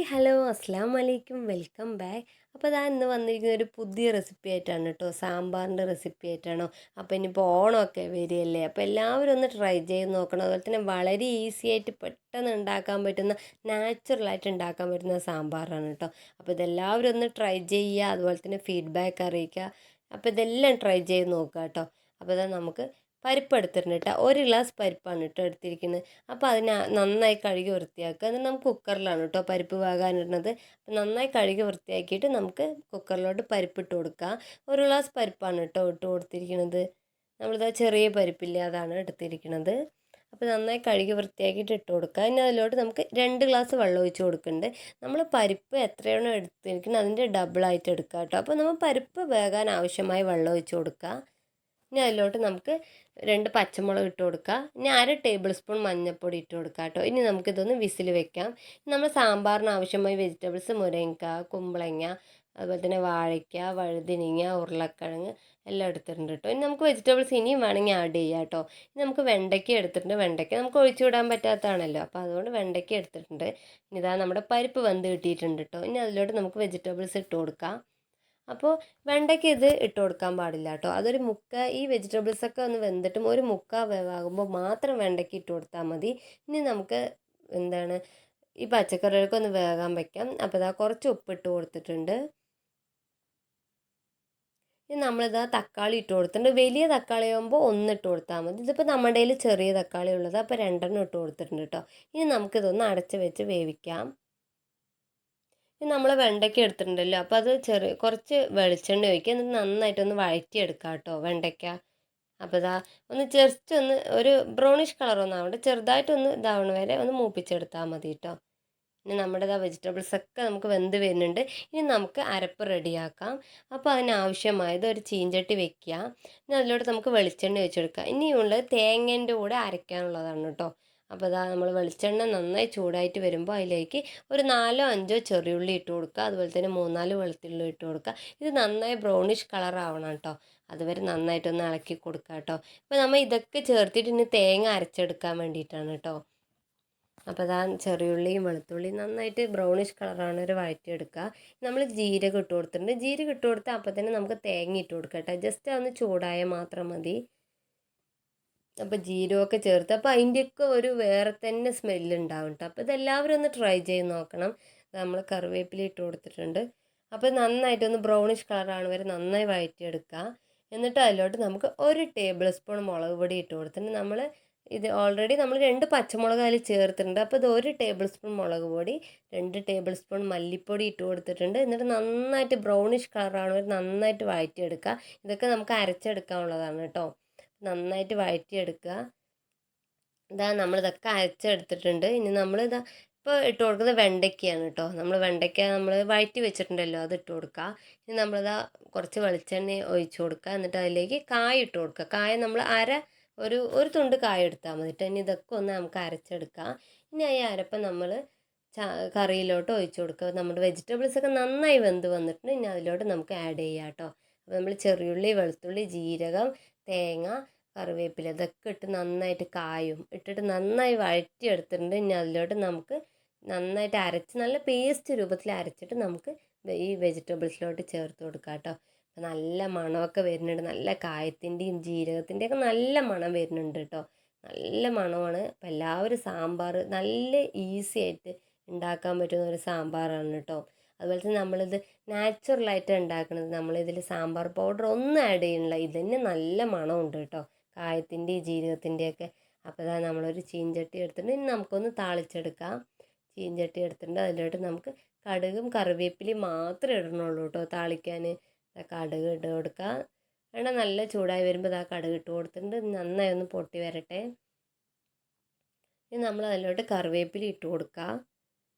Hello അസ്സാം വലൈക്കും welcome back. അപ്പോൾ ഇതാ ഇന്ന് വന്നിരിക്കുന്ന ഒരു പുതിയ റെസിപ്പി ആയിട്ടാണ് കേട്ടോ, സാമ്പാറിൻ്റെ റെസിപ്പി ആയിട്ടാണോ. അപ്പോൾ ഇനിയിപ്പോൾ ഓണമൊക്കെ വരികയല്ലേ, അപ്പോൾ എല്ലാവരും ഒന്ന് ട്രൈ ചെയ്ത് നോക്കണം. അതുപോലെ തന്നെ വളരെ ഈസി ആയിട്ട് പെട്ടെന്ന് ഉണ്ടാക്കാൻ പറ്റുന്ന, നാച്ചുറലായിട്ട് ഉണ്ടാക്കാൻ പറ്റുന്ന സാമ്പാറാണ് കേട്ടോ. അപ്പോൾ ഇതെല്ലാവരും ഒന്ന് ട്രൈ ചെയ്യുക, അതുപോലെ തന്നെ ഫീഡ്ബാക്ക് അറിയിക്കുക. അപ്പോൾ ഇതെല്ലാം ട്രൈ ചെയ്ത് നോക്കുക കേട്ടോ. അപ്പോൾ ഇതാ നമുക്ക് പരിപ്പ് എടുത്തിട്ടുണ്ട് കേട്ടോ. ഒരു ഗ്ലാസ് പരിപ്പാണ് കേട്ടോ എടുത്തിരിക്കുന്നത്. അപ്പോൾ അതിനെ നന്നായി കഴുകി വൃത്തിയാക്കുക. എന്നിട്ട് നമുക്ക് കുക്കറിലാണ് കേട്ടോ പരിപ്പ് വേകാനിടുന്നത്. നന്നായി കഴുകി വൃത്തിയാക്കിയിട്ട് നമുക്ക് കുക്കറിലോട്ട് പരിപ്പിട്ട് കൊടുക്കുക. ഒരു ഗ്ലാസ് പരിപ്പാണ് കേട്ടോ ഇട്ട് കൊടുത്തിരിക്കുന്നത്. നമ്മളിതാ ചെറിയ പരിപ്പില്ലേ, അതാണ് എടുത്തിരിക്കുന്നത്. അപ്പോൾ നന്നായി കഴുകി വൃത്തിയാക്കിയിട്ട് ഇട്ട് കൊടുക്കുക. ഇനി അതിലോട്ട് നമുക്ക് 2 ഗ്ലാസ് വെള്ളം ഒഴിച്ച് കൊടുക്കുന്നുണ്ട്. നമ്മൾ പരിപ്പ് എത്രയാണോ എടുത്തിരിക്കുന്നത് അതിൻ്റെ ഡബിളായിട്ട് എടുക്കുക കേട്ടോ. അപ്പോൾ നമ്മൾ പരിപ്പ് വേകാൻ ആവശ്യമായ വെള്ളം ഒഴിച്ച് കൊടുക്കുക. ഇനി അതിലോട്ട് നമുക്ക് 2 പച്ചമുളക് ഇട്ട് കൊടുക്കുക. ഇനി 1/2 ടേബിൾ സ്പൂൺ മഞ്ഞൾപ്പൊടി ഇട്ട് കൊടുക്കുക കേട്ടോ. ഇനി നമുക്കിതൊന്ന് വിസിൽ വെക്കാം. നമ്മൾ സാമ്പാറിന് ആവശ്യമായ വെജിറ്റബിൾസ് മുരിങ്ങ, കുമ്പളങ്ങ, അതുപോലെ തന്നെ വാഴയ്ക്ക, വഴുതനങ്ങ, ഉരുളക്കിഴങ്ങ് എല്ലാം എടുത്തിട്ടുണ്ട് കേട്ടോ. ഇനി നമുക്ക് വെജിറ്റബിൾസ് ഇനിയും വേണമെങ്കിൽ ആഡ് ചെയ്യാം കേട്ടോ. ഇനി നമുക്ക് വെണ്ടയ്ക്ക എടുത്തിട്ടുണ്ട്. വെണ്ടയ്ക്ക നമുക്ക് ഒഴിച്ചു വിടാൻ പറ്റാത്തതാണല്ലോ, അപ്പോൾ അതുകൊണ്ട് വെണ്ടയ്ക്ക എടുത്തിട്ടുണ്ട്. ഇനി ഇതാ നമ്മുടെ പരിപ്പ് വെന്ത് കിട്ടിയിട്ടുണ്ട് കേട്ടോ. ഇനി അതിലോട്ട് നമുക്ക് വെജിറ്റബിൾസ് ഇട്ട് കൊടുക്കാം. അപ്പോൾ വെണ്ടയ്ക്ക് ഇത് ഇട്ട് കൊടുക്കാൻ പാടില്ല കേട്ടോ. അതൊരു ഈ വെജിറ്റബിൾസൊക്കെ ഒന്ന് വെന്തിട്ടും ഒരു വേവാകുമ്പോൾ മാത്രം വെണ്ടയ്ക്ക് ഇട്ട് കൊടുത്താൽ മതി. ഇനി നമുക്ക് ഈ പച്ചക്കറികൾക്ക് ഒന്ന് വേകാൻ വയ്ക്കാം. അപ്പോൾ ഇതാ കുറച്ച് ഉപ്പിട്ട് കൊടുത്തിട്ടുണ്ട്. ഇനി നമ്മളിതാ തക്കാളി ഇട്ട് കൊടുത്തിട്ടുണ്ട്. വലിയ തക്കാളി ആകുമ്പോൾ 1 ഇട്ട് കൊടുത്താൽ മതി. ഇതിപ്പോൾ നമ്മുടെ കയ്യിൽ ചെറിയ തക്കാളി ഉള്ളത്, അപ്പോൾ 2 ഇട്ട് കൊടുത്തിട്ടുണ്ട് കേട്ടോ. ഇനി നമുക്കിതൊന്ന് അടച്ച് വെച്ച് വേവിക്കാം. ഇനി നമ്മൾ വെണ്ടയ്ക്ക എടുത്തിട്ടുണ്ടല്ലോ, അപ്പോൾ അത് കുറച്ച് വെളിച്ചെണ്ണ ഒഴിക്കുക. എന്നിട്ട് നന്നായിട്ടൊന്ന് വഴറ്റിയെടുക്കുക കേട്ടോ വെണ്ടയ്ക്ക. അപ്പോൾ ഇതാ ഒന്ന് ജസ്റ്റ് ഒന്ന് ഒരു ബ്രൗണിഷ് കളറൊന്നും ആവണ്ട, ചെറുതായിട്ടൊന്ന് ഇതാവണ വരെ ഒന്ന് മൂപ്പിച്ചെടുത്താൽ മതി കേട്ടോ. ഇനി നമ്മുടെ വെജിറ്റബിൾസൊക്കെ നമുക്ക് വെന്ത് വരുന്നുണ്ട്. ഇനി നമുക്ക് അരപ്പ് റെഡിയാക്കാം. അപ്പോൾ അതിനാവശ്യമായത് ഒരു ചീഞ്ചട്ടി വെക്കുക. ഇനി അതിലോട്ട് നമുക്ക് വെളിച്ചെണ്ണ ഒഴിച്ചെടുക്കാം. ഇനിയുള്ളത് തേങ്ങേൻ്റെ കൂടെ അരയ്ക്കാനുള്ളതാണ് കേട്ടോ. അപ്പോൾ ഇതാ നമ്മൾ വെളിച്ചെണ്ണ നന്നായി ചൂടായിട്ട് വരുമ്പോൾ അതിലേക്ക് ഒരു 4-5 ചെറിയുള്ളി ഇട്ട് കൊടുക്കുക. അതുപോലെ തന്നെ 3-4 വെളുത്തുള്ളി ഇട്ട് കൊടുക്കുക. ഇത് നന്നായി ബ്രൗണിഷ് കളർ ആവണം കേട്ടോ. അതുവരെ നന്നായിട്ടൊന്ന് ഇളക്കി കൊടുക്കുക കേട്ടോ. അപ്പോൾ നമ്മൾ ഇതൊക്കെ ചേർത്തിട്ട് ഇനി തേങ്ങ അരച്ചെടുക്കാൻ വേണ്ടിയിട്ടാണ് കേട്ടോ. അപ്പോൾ അതാ ചെറിയുള്ളിയും വെളുത്തുള്ളിയും നന്നായിട്ട് ബ്രൗണിഷ് കളറാണ് ഒരു വഴറ്റിയെടുക്കുക. നമ്മൾ ജീരകം ഇട്ട് കൊടുത്തിട്ടുണ്ട്. ജീരകം ഇട്ട് കൊടുത്താൽ അപ്പോൾ തന്നെ നമുക്ക് തേങ്ങ ഇട്ട് കൊടുക്കാം കേട്ടോ. ജസ്റ്റ് അതൊന്ന് ചൂടായാൽ മാത്രം മതി. അപ്പോൾ ജീരകമൊക്കെ ചേർത്ത് അപ്പോൾ അതിൻ്റെയൊക്കെ ഒരു വേറെ തന്നെ സ്മെല്ലുണ്ടാവും കേട്ടോ. അപ്പോൾ ഇതെല്ലാവരും ഒന്ന് ട്രൈ ചെയ്ത് നോക്കണം. നമ്മൾ കറിവേപ്പില ഇട്ട് കൊടുത്തിട്ടുണ്ട്. അപ്പോൾ നന്നായിട്ടൊന്ന് ബ്രൗണിഷ് കളറാണ് വരെ നന്നായി വഴറ്റിയെടുക്കുക. എന്നിട്ട് അതിലോട്ട് നമുക്ക് 1 ടേബിൾ സ്പൂൺ മുളക് പൊടി ഇട്ട് കൊടുത്തിട്ടുണ്ട്. ഇത് ഓൾറെഡി നമ്മൾ 2 പച്ചമുളക് അതിൽ ചേർത്തിട്ടുണ്ട്. അപ്പോൾ ഇത് 1 ടേബിൾ സ്പൂൺ മുളക് പൊടി, 2 ടേബിൾ സ്പൂൺ മല്ലിപ്പൊടി ഇട്ട് കൊടുത്തിട്ടുണ്ട്. എന്നിട്ട് നന്നായിട്ട് ബ്രൗണിഷ് കളറാണ് വരെ നന്നായിട്ട് വഴറ്റിയെടുക്കുക. ഇതൊക്കെ നമുക്ക് അരച്ചെടുക്കാനുള്ളതാണ് കേട്ടോ. നന്നായിട്ട് വഴറ്റിയെടുക്കുക. നമ്മളിതൊക്കെ അരച്ചെടുത്തിട്ടുണ്ട്. ഇനി നമ്മളിതാ ഇപ്പോൾ ഇട്ട് കൊടുക്കുന്നത് വെണ്ടയ്ക്കയാണ് കേട്ടോ. വെണ്ടയ്ക്ക നമ്മൾ വഴറ്റി വെച്ചിട്ടുണ്ടല്ലോ, അത് ഇട്ട് കൊടുക്കുക. ഇനി നമ്മളിതാ കുറച്ച് വെളിച്ചെണ്ണ ഒഴിച്ച് കൊടുക്കുക. എന്നിട്ട് അതിലേക്ക് കായ ഇട്ട് കൊടുക്കുക. കായ നമ്മൾ ഒരു തുണ്ട് കായ എടുത്താൽ മതി കേട്ടോ. ഇനി ഇതൊക്കെ ഒന്ന് നമുക്ക് അരച്ചെടുക്കാം. ഇനി ഈ അരപ്പം നമ്മൾ കറിയിലോട്ട് ഒഴിച്ച് കൊടുക്കുക. നമ്മുടെ വെജിറ്റബിൾസൊക്കെ നന്നായി വെന്ത് വന്നിട്ടുണ്ട്. ഇനി അതിലോട്ട് നമുക്ക് ആഡ് ചെയ്യാം കേട്ടോ. അപ്പോൾ നമ്മൾ ചെറിയുള്ളി, വെളുത്തുള്ളി, ജീരകം, തേങ്ങ, കറിവേപ്പില ഇതൊക്കെ ഇട്ട് നന്നായിട്ട് കായും ഇട്ടിട്ട് നന്നായി വഴറ്റിയെടുത്തിട്ടുണ്ട്. ഇനി അതിലോട്ട് നമുക്ക് നന്നായിട്ട് അരച്ച് നല്ല പേസ്റ്റ് രൂപത്തിൽ അരച്ചിട്ട് നമുക്ക് ഈ വെജിറ്റബിൾസിലോട്ട് ചേർത്ത് കൊടുക്കാം കേട്ടോ. നല്ല മണമൊക്കെ വരുന്നുണ്ട്. നല്ല കായത്തിൻ്റെയും ജീരകത്തിൻ്റെയൊക്കെ നല്ല മണം വരുന്നുണ്ട് കേട്ടോ. നല്ല മണമാണ്. അപ്പോൾ എല്ലാവരും സാമ്പാർ നല്ല ഈസി ആയിട്ട് ഉണ്ടാക്കാൻ പറ്റുന്ന ഒരു സാമ്പാറാണ് കേട്ടോ. അതുപോലെ തന്നെ നമ്മളിത് നാച്ചുറലായിട്ടാണ് ഉണ്ടാക്കുന്നത്. നമ്മളിതിൽ സാമ്പാർ പൗഡർ ഒന്നും ആഡ് ചെയ്യണില്ല. ഇതിന് നല്ല മണമുണ്ട് കേട്ടോ, കായത്തിൻ്റെയും ജീരകത്തിൻ്റെയൊക്കെ. അപ്പോൾ ഇതാ നമ്മളൊരു ചീഞ്ചട്ടി എടുത്തിട്ടുണ്ട്. ഇനി നമുക്കൊന്ന് താളിച്ചെടുക്കാം. ചീഞ്ചട്ടി എടുത്തിട്ടുണ്ട്. അതിലോട്ട് നമുക്ക് കടുകും കറിവേപ്പിലയും മാത്രമേ ഇടണുള്ളൂ കേട്ടോ താളിക്കാൻ. കടുക് ഇട്ട് കൊടുക്കുക. എണ്ണ നല്ല ചൂടായി വരുമ്പോൾ ഇതാ കടുക് ഇട്ട് കൊടുത്തിട്ടുണ്ട്. നന്നായി ഒന്ന് പൊട്ടി വരട്ടെ. ഇനി നമ്മൾ അതിലോട്ട് കറിവേപ്പില ഇട്ട് കൊടുക്കുക.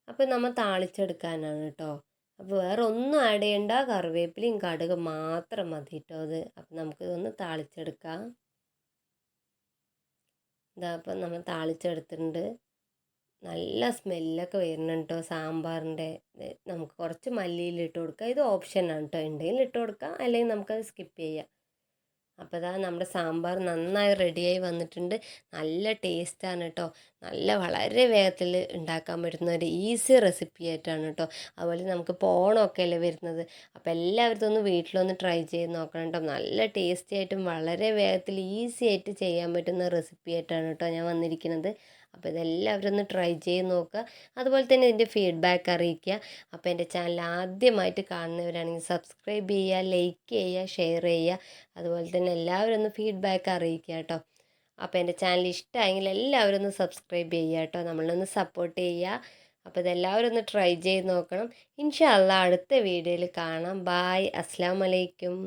അപ്പോൾ നമ്മൾ താളിച്ചെടുക്കാനാണ് കേട്ടോ. അപ്പോൾ വേറെ ഒന്നും ആഡ് ചെയ്യേണ്ട, കറിവേപ്പിലയും കടുക് മാത്രം മതി കേട്ടോ അത്. അപ്പോൾ നമുക്കിതൊന്ന് താളിച്ചെടുക്കാം. അപ്പം നമ്മൾ താളിച്ചെടുത്തിട്ടുണ്ട്. നല്ല സ്മെല്ലൊക്കെ വരുന്നുണ്ട് കേട്ടോ സാമ്പാറിൻ്റെ. നമുക്ക് കുറച്ച് മല്ലിയില ഇട്ട് കൊടുക്കുക. ഇത് ഓപ്ഷനാണ് കേട്ടോ. ഉണ്ടെങ്കിൽ ഇട്ട് കൊടുക്കുക, അല്ലെങ്കിൽ നമുക്കത് സ്കിപ്പ് ചെയ്യാം. അപ്പോൾ ഇതാ നമ്മുടെ സാമ്പാർ നന്നായി റെഡിയായി വന്നിട്ടുണ്ട്. നല്ല ടേസ്റ്റാണ് കേട്ടോ. വളരെ വേഗത്തിൽ ഉണ്ടാക്കാൻ പറ്റുന്ന ഒരു ഈസി റെസിപ്പി ആയിട്ടാണ് കേട്ടോ. അതുപോലെ നമുക്കിപ്പോൾ ഓണമൊക്കെ അല്ലേ വരുന്നത്. അപ്പോൾ എല്ലാവരും ഇതൊന്ന് വീട്ടിലൊന്ന് ട്രൈ ചെയ്ത് നോക്കണം കേട്ടോ. നല്ല ടേസ്റ്റി ആയിട്ടും വളരെ വേഗത്തിൽ ഈസി ആയിട്ട് ചെയ്യാൻ പറ്റുന്ന റെസിപ്പി ആയിട്ടാണ് കേട്ടോ ഞാൻ വന്നിരിക്കുന്നത്. അപ്പോൾ ഇതെല്ലാവരും ഒന്ന് ട്രൈ ചെയ്ത് നോക്കുക. അതുപോലെ തന്നെ ഇതിൻ്റെ ഫീഡ്ബാക്ക് അറിയിക്കുക. അപ്പോൾ എൻ്റെ ചാനൽ ആദ്യമായിട്ട് കാണുന്നവരാണെങ്കിൽ സബ്സ്ക്രൈബ് ചെയ്യുക, ലൈക്ക് ചെയ്യുക, ഷെയർ ചെയ്യുക. അതുപോലെ തന്നെ എല്ലാവരും ഒന്ന് ഫീഡ്ബാക്ക് അറിയിക്കുക കേട്ടോ. അപ്പോൾ എൻ്റെ ചാനൽ ഇഷ്ടമായെങ്കിൽ എല്ലാവരും ഒന്ന് സബ്സ്ക്രൈബ് ചെയ്യുക കേട്ടോ. നമ്മളൊന്ന് സപ്പോർട്ട് ചെയ്യുക. അപ്പോൾ ഇതെല്ലാവരും ഒന്ന് ട്രൈ ചെയ്ത് നോക്കണം. ഇൻഷാ അള്ളാ അടുത്ത വീഡിയോയിൽ കാണാം. ബായ്. അസ്സലാമു അലൈക്കും.